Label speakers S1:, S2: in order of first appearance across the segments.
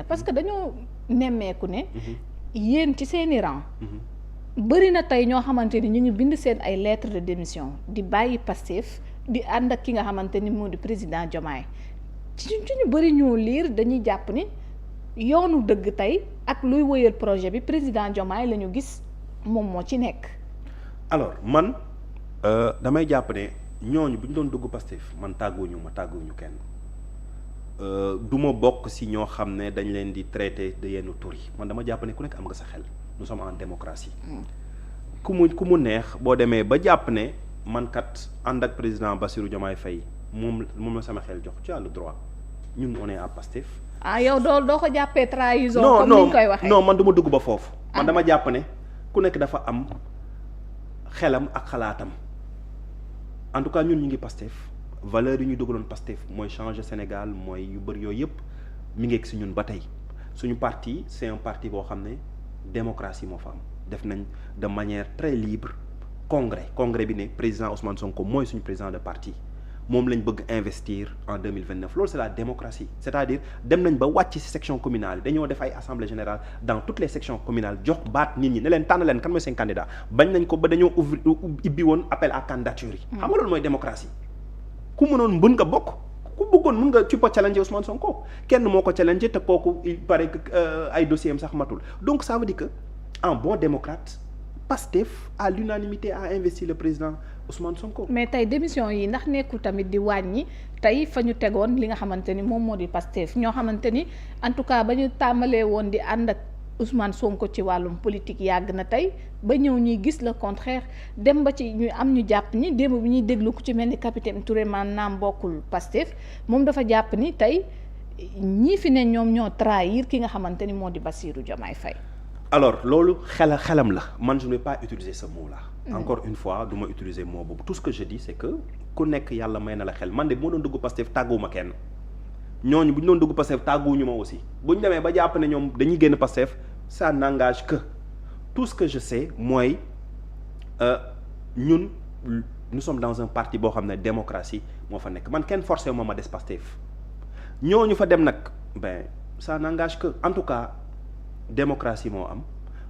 S1: parce que dañoo nemmeeku ne yéen ci seeni rang bëri na tey ñoo xamante ni ñu ngi bind seen ay lettres de démission di bàyyi Pastef di ànd ak ki nga xamante ni moo di président Diomaye ci ñu bëri ñoo liir dañuy jàpp ni yoonu dëgg tey ak luy wëyal projet bi président Diomaye la ñu gis moom moo ci nekk.
S2: alors man damay jàpp ne ñooñu bu ñu doon dugg Pastef man tàgguwuñu kenn du ma bokk si ñoo xam ne dañ leen di traité de yenn tur yi man dama jàpp ne ku nekk am nga sa xel nous sommes en démocratie. ku mu neex boo demee ba jàpp ne man kat ànd ak président Bassirou Diomaye Faye moom la sama xel jox tu as le droit ñun on est à Pastef.
S1: yow doo ko jàppee trahison. comme ni ñu koy waxee
S2: non man du ma dugg ba foofu. man dama jàpp ne ku nekk dafa am xelam ak xalaatam en tout cas ñun ñu ngi Pastef valeur yi ñu dugaloon Pastef mooy changer Sénégal mooy yu bëri yooyu yëpp mi ngi egg si ñun ba tey suñu parti c'est un parti boo xam ne démocratie moo fa am def nañ de manière très libre congrès bi ne président Ousmane Sonko mooy suñu président de parti moom lañ bëgg investir en 2029 loolu c'est la démocratie c'est-à-dire dem nañ ba wàcc ci section communale yi dañoo def ay assemblée générale dans toutes les sections communales jox baat nit ñi ne leen tànn leen kan mooy seen candidat bañ nañ ko ba dañoo ibbi woon appel à candidature yi xam nga loolu mooy démocratie ku mënoon mën nga bokk ku bëggoon mën nga tu peux challenger Ousmane Sonko kenn moo ko challenger te kooku il paraît que ay dossiers am sax matul donc ça veut dire que en bon démocrate Pastef à l'unanimité a investi le président Ousmane Sonko.
S1: mais tey démission yi ndax nekkul tamit di wàññi tey fa ñu tegoon li nga xamante ni moom moo di Pastef ñoo xamante ni en tout cas ba ñu tàmbalee woon di ànd ak Ousmane Sonko ci wàllum politique yàgg na tey ba ñëw ñuy gis le contraire dem ba ci ñu am ñu jàpp ni démb bi ñuy déglu ku ci mel ni capitaine Touré maanaam bokkul Pastef moom dafa jàpp ni tey ñii fi ne ñoom ñoo trahir ki nga xamante ni moo di Bassirou Diomaye Faye.
S2: alors loolu xelam la man je ne vais pas utiliser ce mot là. encore une fois du ma utiliser mot boobu tout ce que je dis c'est que ku nekk yàlla may na la xel man de bu ma doon dugg Pastef tàgguwuma kenn ñooñu bu ñu doon dugg Pastef tàgguwuñu ma aussi bu ñu demee ba jàpp ne ñoom dañuy génn Pastef ça n'engage que tout ce que je sais mooy ñun nous sommes dans un parti boo xam ne démocratie moo fa nekk man kenn forcé wu ma des Pastef ñooñu fa dem nag ben ça n'engage que en tout cas. démocratie moo am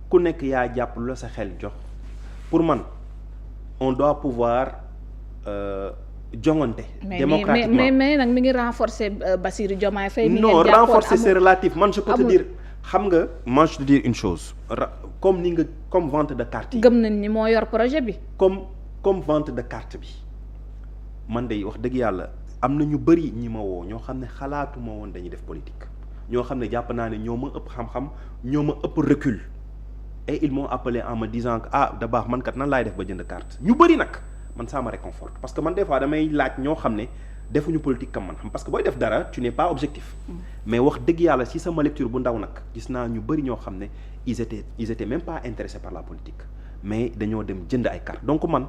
S2: ku nekk yaa jàpp lu la sa xel jox pour man on doit pouvoir jongante. démocratiquement
S1: mais nag mi ngi renforcer Bassirou Diomaye Faye.
S2: non renforcer c'est relatif man je peux te dire xam nga man je te dire une chose comme vente de carte yi.
S1: gëm nañ ni moo yor projet bi.
S2: comme vente de carte bi man de wax dëgg yàlla am na ñu bëri ñi ma woo ñoo xam ne xalaatuma woon dañuy def politique. ñoo xam ne jàpp naa ne ñoo ma ëpp xam-xam ñoo ma ëpp recul et ils m'ont appelé en me disant que da baax man kat nan laay def ba jënd carte ñu bëri nag man ça me réconforte parce que man des fois damay laaj ñoo xam ne defuñu politique comme man xam parce que booy def dara tu n'es pas objectif. mais wax dëgg yàlla ci sama lecture bu ndaw nag gis naa ñu bëri ñoo xam ne ils étaient même pas intéressés par la politique mais dañoo dem jënd ay carte donc man.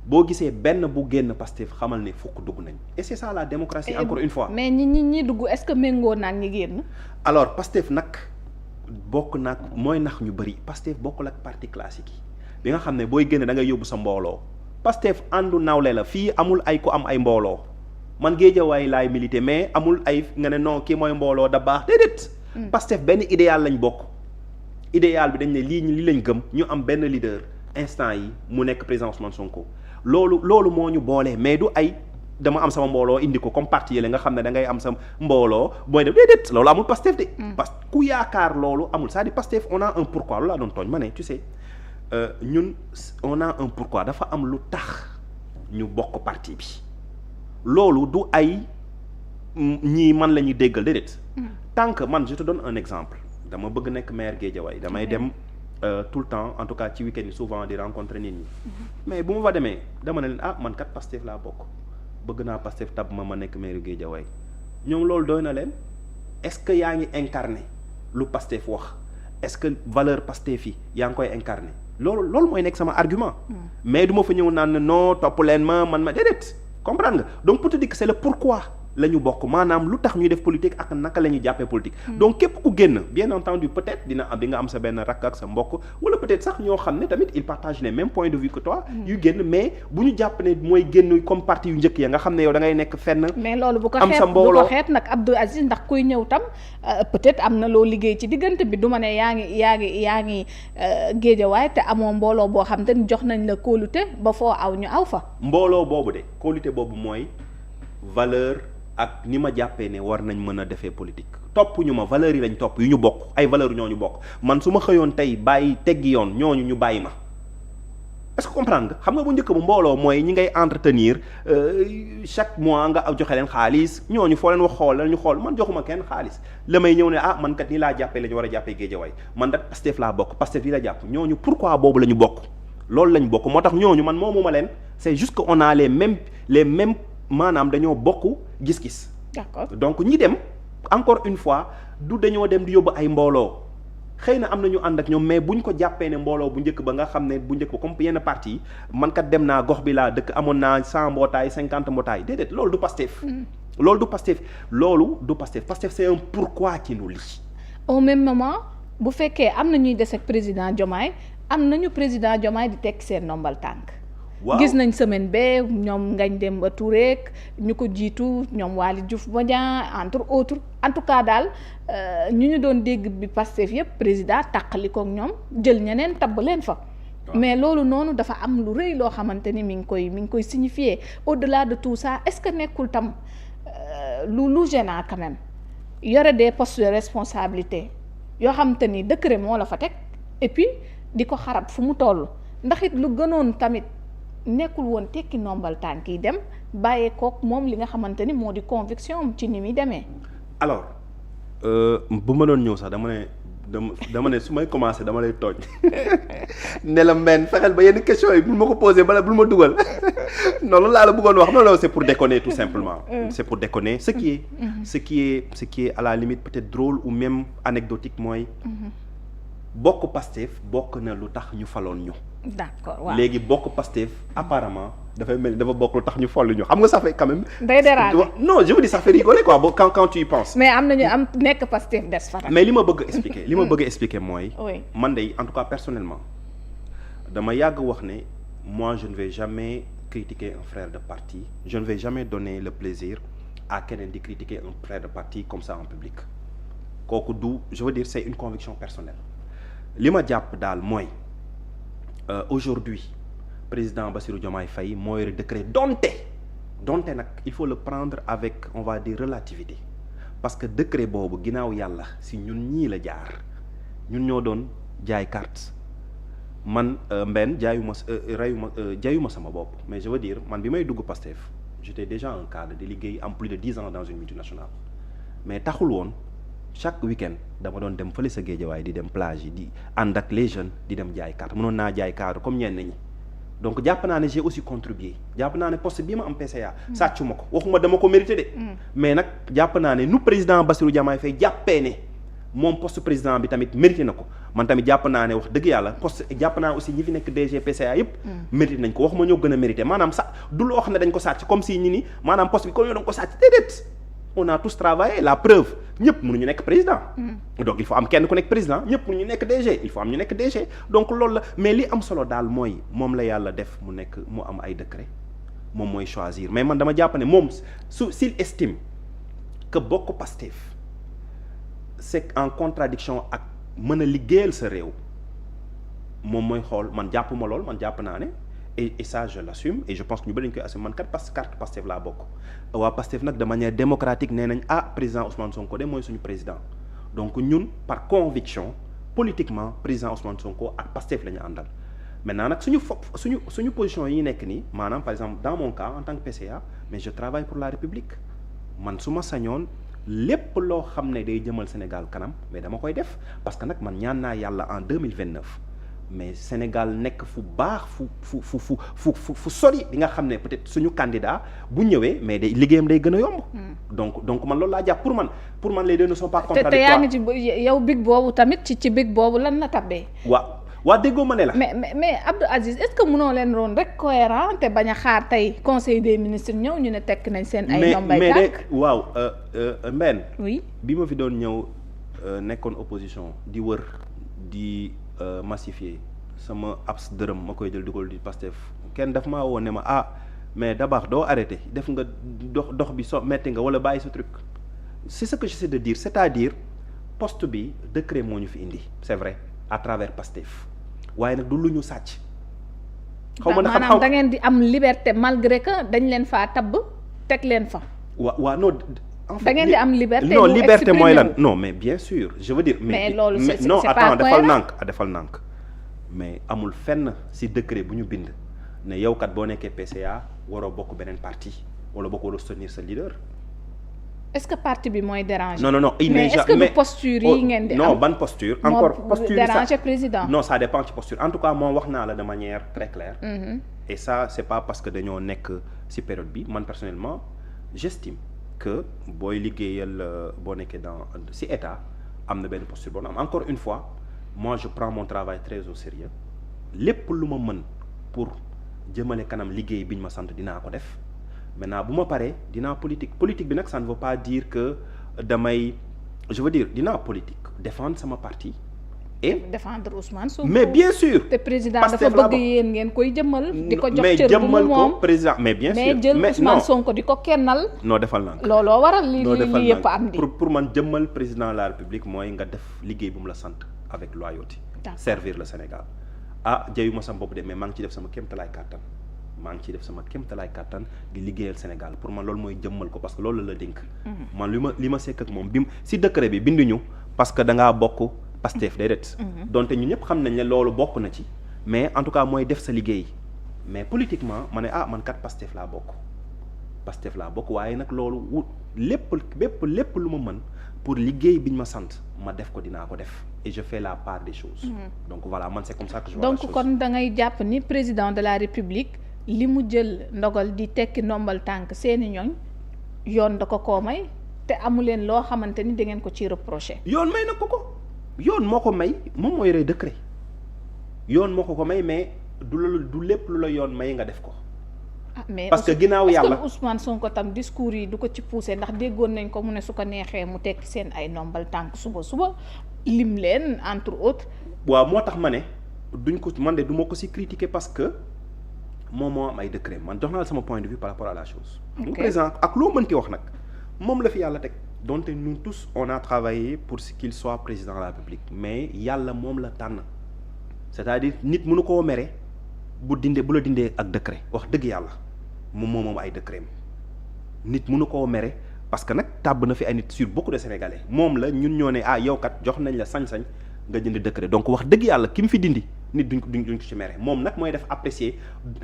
S2: boo gisee benn bu génn Pastef xamal ne fukk dugg nañ et c'est ça la démocratie encore une fois.
S1: mais ñi dugg est-ce que méngoo naag ñi génn.
S2: alors Pastef nag bokk nag mooy nax ñu bëri Pastef bokkul ak parti classique yi bi nga xam ne booy génn da ngay yóbbu sa mbooloo Pastef àndu nawle la fii amul ay ko am ay mbooloo man Guédiawaye laay militer mais amul ay nga ne non kii mooy mbooloo da baax déedéet. Pastef benn idéal lañ bokk idéal bi dañ ne lii lañ gëm ñu am benn leader instant yi mu nekk président Ousmane Sonko. loolu moo ñu boole mais du ay dama am sama mbooloo indi ko comme parti yële nga xam ne da ngay am sa mbooloo booy def déedéet loolu amul Pastef de. parce que ku yaakaar loolu amul c'est-à-dire Pastef on a un pourquoi loolu laa doon tooñ ma ne tu sais ñun on a un pourquoi dafa am lu tax ñu bokk parti bi loolu du ay ñii man la ñuy déggal déedéet. tant que man je te donne un exemple dama bëgg nekk maire Guédiawaye damay dem. tout le temps en tout cas ci week-end yi souvent di rencontrer nit ñi. mais bu ma fa demee dama ne leen man kat Pastef laa bokk bëgg naa Pastef tab ma nekk maire Guédiawaye ñoom loolu doy na leen est-ce que yaa ngi incarné lu Pastef wax est-ce que valeur Pastef yi yaa ngi koy incarné loolu mooy nekk sama argument. mais du ma fa ñëw naan non topp leen man déedéet comprendre nga donc pour te dire que c'est le pourquoi la ñu bokk maanaam lu tax ñuy def politique ak naka la ñuy jàppee politique. donc képp ku génn bien entendu peut-être di nga am sa benn rakk ak sa mbokk wala peut-être sax ñoo xam ne tamit ils partagent les mêmes points de vue que toi. yu génn mais bu ñu jàpp ne mooy génn comme parti yu njëkk ya nga xam ne yow da ngay nekk fenn.
S1: mais loolu bu ko
S2: am sa mbooloo
S1: bu ko xeet nag Abdou Aziz ndax kuy ñëw tam peut-être am na loo liggéey ci diggante bi du ma ne yaa ngi géejawaay te amoo mbooloo boo xam te ni jox nañ la kóolute ba foo aw ñu aw fa.
S2: mbooloo boobu de kóolute boobu mooy valeur. ak ni ma jàppee ne war nañ mën a defee politique topp ñu ma valeurs yi lañ topp yu ñu bokk ay valeurs ñooñu bokk man su ma xëyoon tey bàyyi teggi yoon ñooñu ñu bàyyi ma est-ce que comprendre nga xam nga bu njëkk bu mbooloo mooy ñi ngay entretenir chaque mois nga joxe leen xaalis ñooñu foo leen wax xool la ñu xool man joxuma kenn xaalis la may ñëw ne man kat nii laa jàppee la ñu war a jàppee Guédiawaye man dak Pastef laa bokk Pastef lii la jàpp ñooñu pourquoi boobu la ñu bokk loolu lañ bokk moo tax ñooñu man moomuma leen c'est juste que on a les mêmes maanaam dañoo bokk gis-gis.
S1: d'accord
S2: donc ñi dem encore une fois du dañoo dem di yóbbu ay mbooloo xëy na am na ñu ànd ak ñoom mais buñ ko jàppee ne mbooloo bu njëkk ba nga xam ne bu njëkk ba comme yenn parti yi man kat dem naa gox bi laa dëkk amoon naa 100 mbootaay 50 mbootaay déedéet loolu du Pastef. loolu du Pastef Pastef c'est un pourquoi qui nous lie.
S1: au même moment bu fekkee am na ñuy des ak président Diomaye am nañu président Diomaye di tekki seen ndombal tànk.
S2: waaw
S1: gis nañ semaine bee ñoom Ngagne Demba Touré ñu ko jiitu ñoom Waly Diouf Bodian entre autres en tout cas daal ñu doon dégg bi Pastef yëpp président tàqali koog ñoom jël ñeneen tabb leen fa. mais loolu noonu dafa am lu rëy loo xamante ni mi ngi koy signifier au-delà de tout ça est-ce que nekkul tam lu gênant quand même yore des postes de responsabilité yoo xamante ni décret moo la fa teg et puis di ko xarab fu mu toll ndax it lu gënoon tamit. nekkul woon tekki nombal tànk yi dem bàyyee kook moom li nga xamante ni moo di conviction ci ni muy demee.
S2: alors bu ma doon ñëw sax dama ne su may commencer dama lay tooñ ne la men fexeel ba yenn questions yi bul ma ko poser bala bul ma dugal non loolu laa la bëggoon wax non c'est pour déconner tout simplement. c'est pour déconner ce qui est à la limite peut-être drôle ou même anecdotique mooy. bokk Pastef bokk na lu tax ñu faloon ñu.
S1: d'accord waaw
S2: léegi bokk Pastef apparemment dafay mel ni dafa bokk lu tax ñu folli ñu xam nga ça fait quand même.
S1: day déranger
S2: non je veux dire ça fait rigoler quoi quand tu y penses.
S1: mais am nañu am nekk Pastef des fa.
S2: mais li ma bëgg expliquer mooy.
S1: oui
S2: man de en tout cas personnellement dama yàgg wax ne moi je ne vais jamais critiquer un frère de parti je ne vais jamais donner le plaisir à keneen di critiquer un frère de parti comme ça en public kooku du je veux dire c'est une conviction personnelle. li ma jàpp daal mooy aujourd'hui président Bassirou Diomaye Faye moo yore décret donte nag il faut le prendre avec on va dire relativité parce que décret boobu ginnaaw yàlla si ñun ñii la jaar ñun ñoo doon jaay carte man mbenn jaayuma sama bopp mais je veux dire man bi may dugg Pastef j'étais déjà un cadre di liggéey am plus de 10 ans dans une multinationale mais taxul woon chaque week-end dama doon dem fële sa Guédiawaye di dem plage yi di ànd ak les jeunes di dem jaay carte mënoon naa jaay carte comme ñenn ñi donc jàpp naa ne j'ai aussi contribué jàpp naa ne poste bii ma am PCA sàccu ma ko waxuma dama ko mérité de mais nag jàpp naa ne nu président Bassirou Diomaye Faye jàppee ne moom poste président bi tamit mérité na ko man tamit jàpp naa ne wax dëgg yàlla poste jàpp naa aussi ñi fi nekk DG PCA yëpp mérité nañ ko waxuma ñoo gën a mérité maanaam sax du loo xam ne dañ ko sàcc comme si ñi ni maanaam poste bi comme ñoo dañ ko sàcc déedéet on a tous travaillé la preuve ñëpp mënuñu nekk président donc il faut am kenn ku nekk président ñëpp mënuñu nekk DG il faut am ñu nekk DG donc loolu la mais li am solo daal mooy moom la yàlla def mu am ay décret moom mooy choisir mais man dama jàpp ne moom s'il estime que bokk Pastef c'est en contradiction ak mën a liggéeyal sa réew moom mooy xool man jàpp ma lool man jàpp naa ne et ça je l'assume et je pense que ñu bëri dañu koy assumer man kat carte Pastef laa bokk waa Pastef nag de manière démocratique nee nañ président Ousmane Sonko de mooy suñu président donc ñun par conviction politiquement président Ousmane Sonko ak Pastef la ñu àndal maintenant nag suñu position yi ñu nekk nii maanaam par exemple dans mon cas en tant que PCA mais je travaille pour la République man su ma sañoon lépp loo xam ne day jëmal Sénégal kanam mais dama koy def parce que nag man ñaan naa yàlla en 2029 mais Sénégal nekk fu baax fu sori bi nga xam ne peut-être suñu candidat bu ñëwee mais day liggéeyam day gën a yomb. donc man loolu laa jàpp pour man les deux ne sont pas contradictoires.
S1: te yaa ngi ci yow big boobu tamit ci big boobu lan la tabbee.
S2: waa déggoo ma ne la.
S1: mais Abdou Aziz est-ce que mënoo leen roon rek cohérent te bañ a xaar tey conseil des ministres ñëw ñu ne tekk nañ seen ay ndombay tànk
S2: mais de waaw Mbène.
S1: oui
S2: bi ma fi doon ñëw nekkoon opposition di wër di massifier sama abs dërëm ma koy jël dugal di Pastef kenn daf maa woon ne ma mais d'abord doo arrêté def nga dox bi metti nga wala bàyyi sa truc c'est ce que j'essaie de dire c'est-à-dire poste bi décret moo ñu fi indi c'est vrai à travers Pastef waaye nag du lu ñu sàcc. xaw ma
S1: maanaam da ngeen di am liberté malgré que dañ leen faa tabb teg leen fa.
S2: waaw non. en fait
S1: da ngeen di am liberté.
S2: non liberté mooy lan non mais bien sûr je veux dire.
S1: mais loolu c'est
S2: non
S1: pas
S2: attends
S1: cohérent.
S2: defal nànk mais amul fenn ci décret bu ñu bind ne yow kat boo nekkee PCA waroo bokk beneen parti wala bokk waroo soutenir sa leader.
S1: est-ce que parti bi mooy déranger.
S2: non
S1: mais est-ce que du posture yi ngeen di am
S2: non ban posture. encore posture
S1: déranger président.
S2: non ça dépend ci posture en tout cas moom wax naa la de manière très claire. et ça c'est pas parce que dañoo nekk ci période bi man personnellement j'estime que booy liggéeyal boo nekkee ci état am na benn posture boo am encore une fois moi je prends mon travail très au sérieux lépp lu ma mën pour jëmale kanam liggéey bi ñu ma sant dinaa ko def. maintenant bu ma paree dinaa politique bi nag ça ne veut pas dire que je veux dire dinaa politique défendre sama parti et
S1: défendre Ousmane Sonko.
S2: mais bien sûr
S1: te président dafa bëgg yéen ngeen koy jëmmal. di ko jox cër bu mu moom
S2: président mais bien sûr
S1: mais jël Ousmane Sonko di ko kennal.
S2: noo defal naa ko
S1: looloo waral li yëpp andi.
S2: pour man jëmmal président de la République mooy nga def liggéey bu mu la sant avec loyauté. servir le Sénégal jayuma sama bopp de mais maa ngi ci def sama kéemtalaay kàttan. maa ngi ciy def sama kéemtalaay kàttan di liggéeyal Sénégal pour man loolu mooy jëmmal ko parce que loolu la dénk. man li ma sekk ak moom bi ci décret bi binduñu parce que da ngaa bokk Pastef déedéet. donte ñu ñëpp xam nañ ne loolu bokk na ci mais en tout cas mooy def sa liggéey mais politiquement ma ne man kat Pastef laa bokk waaye nag loolu lépp lu ma mën pour liggéey bi ñu ma sant ma def ko dinaa ko def et je fais la part des choses. donc voilà man c'est comme ça que je vois la chose.
S1: donc kon da ngay jàpp ni président de la République. li mu jël ndogal di tekki ndombal tànk seeni ñoñ yoon da ko koo may te amu leen loo xamante ni da ngeen ko ci reproché.
S2: yoon may na ko yoon moo ko may moom mooy rey décret yoon moo ko may mais du lépp lu la yoon may nga def ko.
S1: mais
S2: parce que ginnaaw yàlla
S1: est-ce que Ousmane Sonko tam discours yi du ko ci poussé ndax déggoon nañ ko mu ne su ko neexee mu tekki seen ay ndombal tànk suba lim leen entre autres.
S2: waaw moo tax ma ne duñ ko man de du ma ko ci critiquer parce que. moom moo am ay décret man jox naa sama point de vue par rapport à la chose. ok président ak loo mënti wax nag moom la fi yàlla teg donte nous tous on a travaillé pour qu'il soit président de la République mais yàlla moom la tànn c'est-à-dire nit mënu koo mere bu la dindee ak décret wax dëgg yàlla moom ay décret nit mënu koo mere parce que nag tàbb na fi ay nit sur beaucoup de Sénégalais moom la ñun ñoo ne yow kat jox nañ la sañ-sañ nga jënd décret donc wax dëgg yàlla ki mu fi dindi. nit duñ ko ci mere moom nag mooy def apprécier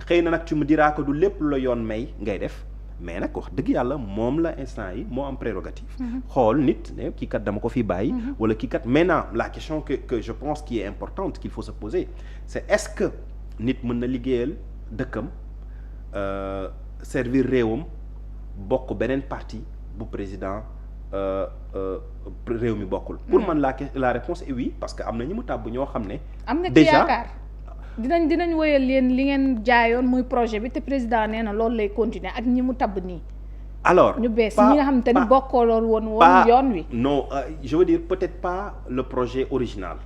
S2: xëy na nag tu me diras que du lépp lu la yoon may ngay def mais nag wax dëgg yàlla moom la instant yi moo am prérogative xool nit ne kii kat dama ko fi bàyyi wala kii kat maintenant la question que je pense qui est importante qu'il faut se poser c'est est-ce que nit mën na liggéeyal dëkkam servir réewam bokk beneen parti bu président réew mi bokkul. pour man la réponse est oui parce que am na ñi mu tàbb ñoo xam ne.
S1: am na ci yaakaar dinañ woyal leen li ngeen jaayoon muy projet bi te président nee na loolu lay continuer ak ñi mu tabb nii.
S2: alors
S1: ñu bees ñi nga xam te ni bokkooloon woon yoon wi.
S2: non je veux dire peut-être pas le projet original.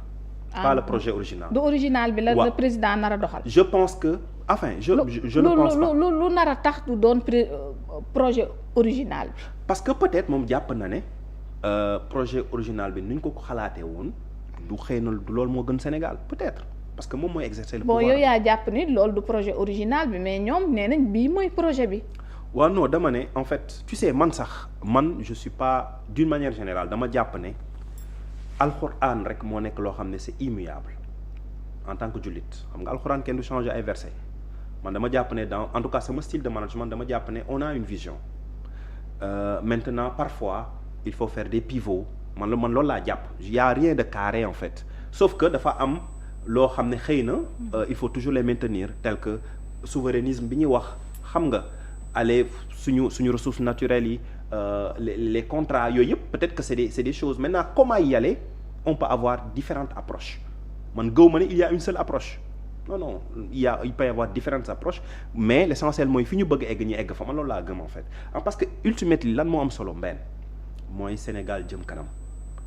S2: pas le projet original.
S1: du original bi la le président nar a doxal.
S2: je pense que enfin je ne pense pas
S1: lu nar a tax du doon projet original bi.
S2: parce que peut-être moom jàpp na ne projet original bi ni ñu ko xalaatee woon du xëy na du loolu moo gën Sénégal peut-être parce que moom mooy exercer le pouvoir.
S1: yow yaa jàpp ni loolu du projet original bi mais ñoom nee nañ bii mooy projet bi.
S2: waaw non dama ne en fait tu sais man je suis pas d'une manière générale dama jàpp ne alxuraan rek moo nekk loo xam ne c'est immuable en tant que jullit xam nga alxuraan kenn du changer ay versets man dama jàpp ne en tout cas sama style de management dama jàpp ne on a une vision maintenant parfois il faut faire des pivots man loolu laa jàpp y a rien de carré en fait sauf que dafa am loo xam ne xëy na il faut toujours les maintenir tel que souverainisme bi ñuy wax xam nga aller suñu ressources naturelles yi les contrats yooyu yëpp peut-être que c'est des choses maintenant comment y aller on peut avoir différentes approches man gëw ma ne il y a une seule approche non il peut y avoir différentes approches mais l'essentiel mooy fi ñu bëgg egg ñu egg fa man loolu laa gëm en fait parce que ultimately lan moo am solo mbenn mooy Sénégal jëm kanam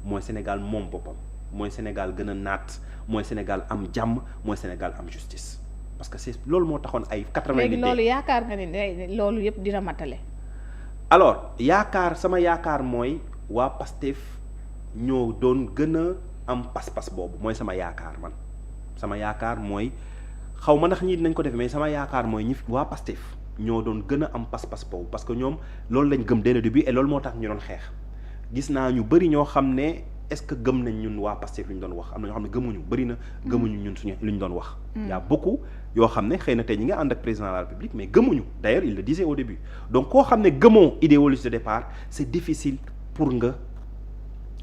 S2: mooy Sénégal moom boppam mooy Sénégal gën a naat mooy Sénégal am jàmm mooy Sénégal am justice parce que c'est loolu moo taxoon ay 80
S1: léegi loolu yaakaar nga ni loolu yëpp dina matale.
S2: alors sama yaakaar mooy waa Pastef ñoo doon gën a am pas-pas boobu mooy sama yaakaar man sama yaakaar mooy xaw ma ndax ñii dinañ ko def mais sama yaakaar mooy ñi waa Pastef ñoo doon gën a am pas-pas boobu parce que ñoom loolu lañ gëm dès le début et loolu moo tax ñu doon xeex gis naa ñu bëri ñoo xam ne est-ce que gëm nañ ñun waa Pastef lu ñu doon wax am na ñoo xam ne gëmuñu bëri na gëmuñu ñun suñu lu ñu doon wax. y a beaucoup yoo xam ne xëy na tey ñi nga ànd ak président de la République mais gëmuñu d'ailleurs il le disait au début donc koo xam ne gëmoo idéologie de départ c'est difficile pour nga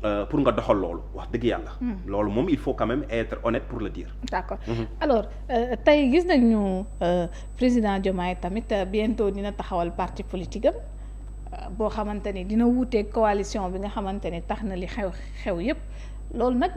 S2: doxal loolu wax dëgg yàlla. loolu moom il faut quand même être honnête pour le dire.
S1: d'accord alors tey gis nañu président Diomaye tamit bientôt dina taxawal parti politique am boo xamante ni dina wuuteeg coalition bi nga xamante ni tax na li xew yépp loolu nag.